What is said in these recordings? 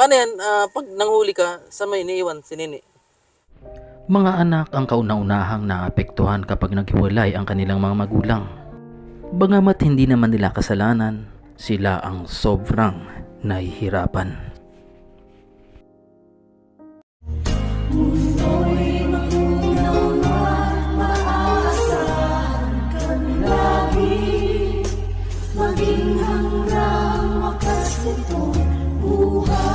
Paano yan? Pag nanghuli ka, sa may iniiwan si Nini? Mga anak ang kauna-unahang naapektuhan kapag naghiwalay ang kanilang mga magulang. Bagamat hindi naman nila kasalanan, sila ang sobrang nahihirapan. Mundo'y magulang at maaasahan kang lagi, maging hanggang wakas nitong buhay.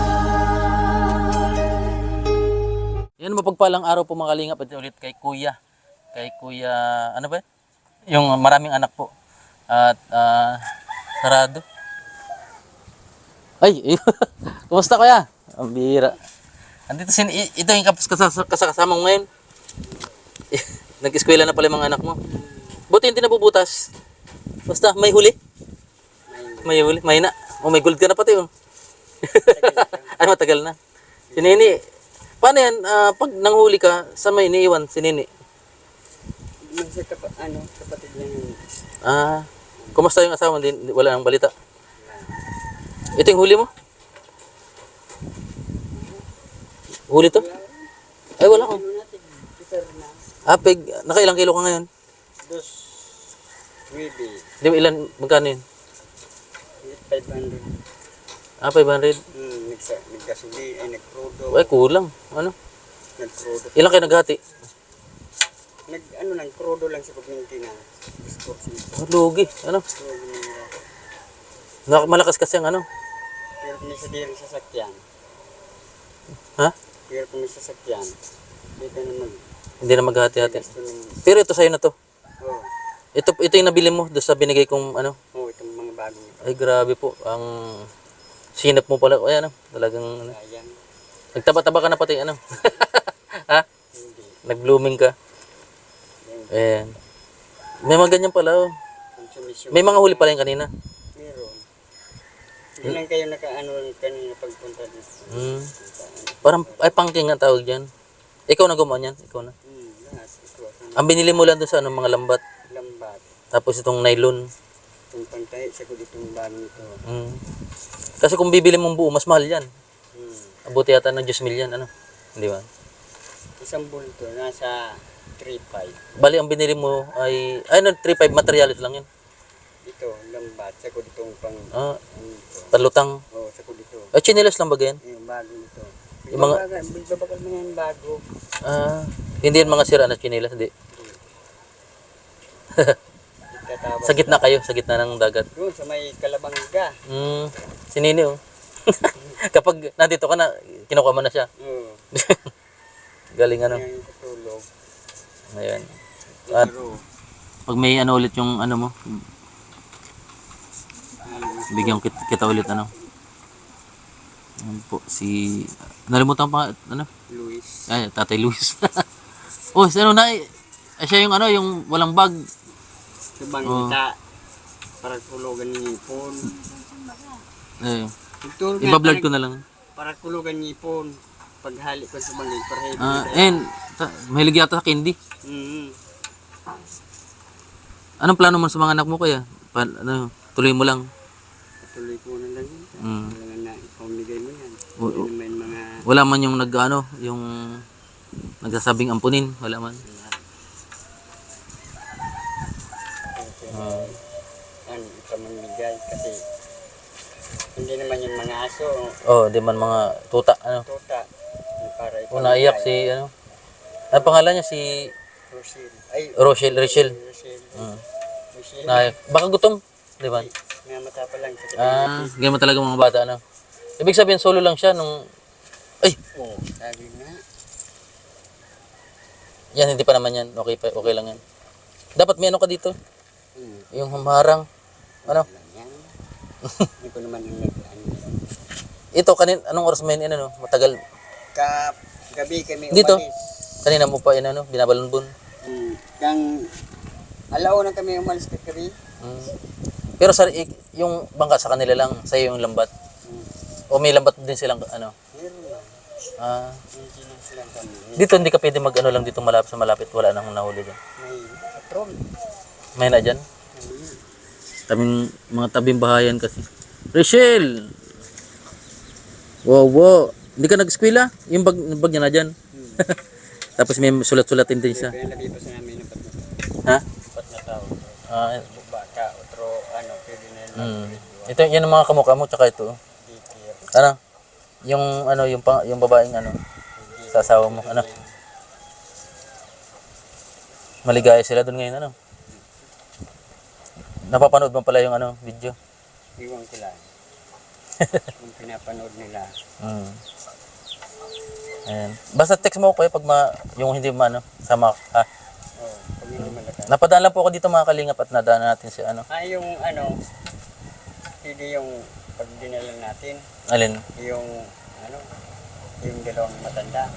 Yan, mapagpalang araw po mga kalingap. Ito ulit kay Kuya. Kay Kuya, ano ba? Yung maraming anak po. At sarado. Ay, kumusta Kuya? Ang bihira. Andito ito yung kasama mo ngayon. Nag-eskwela na pala yung mga anak mo. Buti hindi nabubutas. Basta may huli. May huli, may na. Oh, may gold ka na pati oh. Ay, matagal na. Si Nini, paano yan? Pag nanghuli ka, sa may iniiwan si Nini? Kapatid lang yun. Kumusta yung asawa? Wala nang balita. Ito yung huli mo? Huli to? Ay, wala ko. Nakailang kilo ka ngayon? Dos, maybe, Di ba ilan, magkano yun? 500. 500. Nagkasuli, ay nagkrudo. Ay, kulang. Ano? Nagkrudo. Ilang kayo naghati? Nagkrudo lang sa pagminti na. Lugi. Ano? Malakas kasi ang ano? Pero kung may sabihin sa sasakyan. Ha? Pero kung may sasakyan, hindi ka naman. Hindi na maghati-hati. Gusto nung, Pero ito sa'yo na to. oh, Ito yung nabili mo doon sa binigay kong ano. itong mga bagong ito. Ay, grabe po. Ang sinap mo pala. Ay, ano? Talagang ano. Sayang, Nagtaba-taba ka na pati ano. Ha? hindi. Nag-blooming ka. Ayan. May mga ganyan pala oh. Konsumisyon. May mga huli pala yung kanina. Meron. Hindi lang kayo nakaano kanina pagpunta dito. Parang, ay pangking nga tawag dyan. Ikaw na gumawa yan? Ikaw na. Lahat. Ito, Ang binili mo lang doon sa ano, mga lambat. lambat. Tapos itong nylon. Itong pantay, sa ko ditong bagong ito. Kasi kung bibili mong buo, mas mahal yan. Abuti yata ng 10 million, ano? Hindi ba? Isang bulto, nasa 3.5. Bali, ang binili mo ay, 3.5 materialis lang yun. Ito, lambat. Sa ko ditong pang, ito. Palutang. Sa ko dito. Ay, chinelas lang ba yan? Yung bago ito. Yung mga- Babakal mo yan bago. Hindi yan mga sira na chinelas, hindi. Itatawag. Sa gitna kayo, sa gitna ng dagat. Doon, sa may kalabangga. Sinini oh. Kapag nandito ka na, kinukuha mo na siya. Oo. Galing ano. Yan yung katulog. Ayan. At Pero, pag may ano ulit yung ano mo, bigyan kita ulit ano. Ayan po, nalimutan pa, ano? Luis. Ay, Tatay Luis. Oh, ano na, siya yung ano, yung walang bag. Sa bangita. Para tulugan ng ipon. Eh, Ito, iba-vlog ko na lang. Para tulugan ng ipon. Paghali ko sa bangit. Para heavy. Mahilig yata sa candy. Anong plano mo sa mga anak mo kaya? Tuloy mo lang. Tuloy ko na lang yun. Wala na, ipamigay mo yan. Oo. Hindi naman mga... Wala man yung yung nagsasabing ampunin, wala man. Ano, ipamamigay. Kasi hindi naman yung mga aso. Di man mga tuta, ano. Tuta. Para Naiyak si, ano. Ang pangalan niya si Rochelle. Ay, Rachel. Rochelle. Rochelle. Naiyak. Baka gutom, di ba? Nga mata pa lang. Ganyan mo talaga mga bata, ano. Ibig sabihin, solo lang siya nung... Ay! Oo, sabi nga. Yan, hindi pa naman yan. Okay lang yan. Dapat may ano ka dito. Yung humarang. Ano? Yan. Hindi ko naman yung nag-ano. Ito, anong oras may ano, matagal. Gabi kami Dito? umalis. Kanina mo pa ano, binabalunbon. Kang alaw na kami umalis kagabi. Pero yung bangka sa kanila lang, sa'yo yung lambat. O may lambat din silang ano. Meron lang. Hindi na silang kami. Dito hindi ka pwede mag-ano lang dito malapit, wala nang nahuli dyan. May patrol. May na dyan. Mga tabing bahayan kasi. Rachel! Wow. Hindi ka nag-eskwela? Yung bag niya na dyan. Tapos may sulat-sulatin din siya. Kaya lagi pa sa namin ng Ha? pat na tao. Ah, Baka, otro, ano, pwede na yun. ito, yan ang mga kamukha mo, tsaka ito. Ano? Yung babaeng ano? Sa asawa mo, ano? Maligaya sila doon ngayon, ano? Napapanood mo pala yung ano, video? Iwan ko lang. Yung pinapanood nila. Ayan. Basta text mo ako pag yung hindi ano, sama ka. Oo, pag hindi malakas. Napadaan lang po ako dito mga kalingap at nadaan natin si ano. Yung ano, hindi yung pag dinala natin, Alin? yung ano, yung dalawang matanda,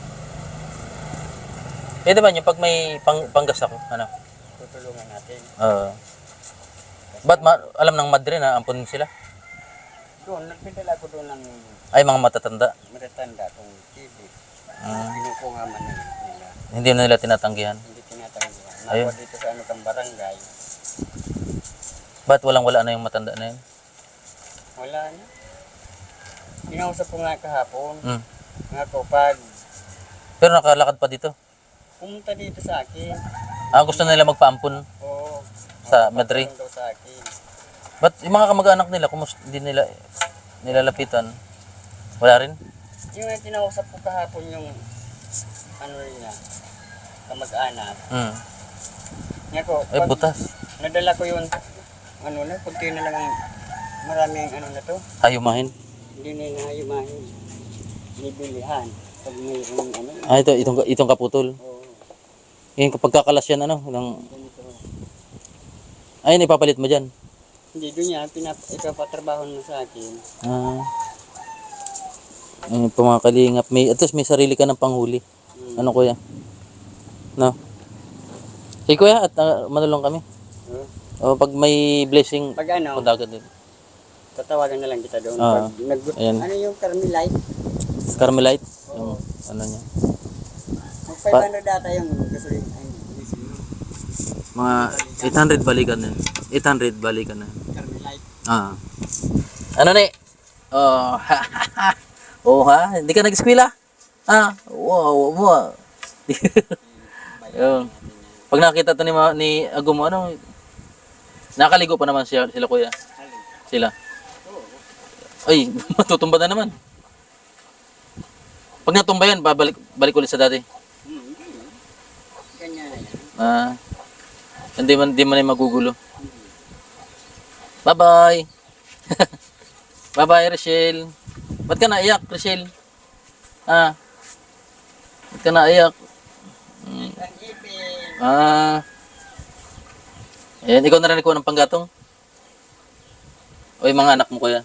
Pwede ba yung pag may panggas ako, ano? tutulungan natin. Ba't alam ng madre na ampunin sila? Doon, nagpindala ko doon ng Ay, mga matatanda. matatanda kung TV. Pinukuha man nila. Hindi na nila tinatanggihan. Hindi tinatanggihan. Ayun. Nakuha dito sa ano kang barangay. Ba't walang-wala na yung matanda na yun? Wala na. Kinausap ko nga kahapon. Mm. Nga ko, pag Pero nakalakad pa dito. pumunta dito sa akin, Gusto nila magpaampun oo, sa madre. magpapatulong daw sa akin. Ba't yung mga kamag-anak nila, hindi nila nilalapitan? Wala rin? Yung nga kinausap ko kahapon yung ano niya, kamag-anak. Nga ko, Ay, pag butas. nadala ko yun, ano na, kunti na lang ang maraming ano na to, Hayumahin. hindi na nahayumahin. Nibilihan. Pag mayroong ano, Itong kaputol. oo, Yung kapag kakalas yan, ano? ganito. Ayun, ipapalit mo dyan. Hindi, doon niya, ipapatrabaho mo sa akin. Ayun po mga kalingap. At least may sarili ka ng panghuli. Ano kuya? No? Sige kuya, at manulong kami. Pag may blessing, Pag ano, punta agad din. tatawagan na lang kita doon. Ah, Pag ayan. ano yung Carmelite? Carmelite? Yung ano niya. Mag 500 data yung gasoline. Mga 800 balikan na. 800 balikan na. Carmelite. Ano ni? Oh, ha? Hindi ka nag-eskwela? Wow. Yung, pag nakita to ni Agumo, ano, nakaligo pa naman sila kuya. Sila. Ay, matutumba na naman. Pag natumba yan, balik ulit sa dati. Ganyan na yan. Hindi man ay magugulo. Bye-bye. Bye-bye, Rachel. Ba't ka naiyak, Rachel? Ba't ka naiyak? Ang ipin. Ayan, ikaw na rin ikuha ng panggatong? O yung mga anak mo kuya?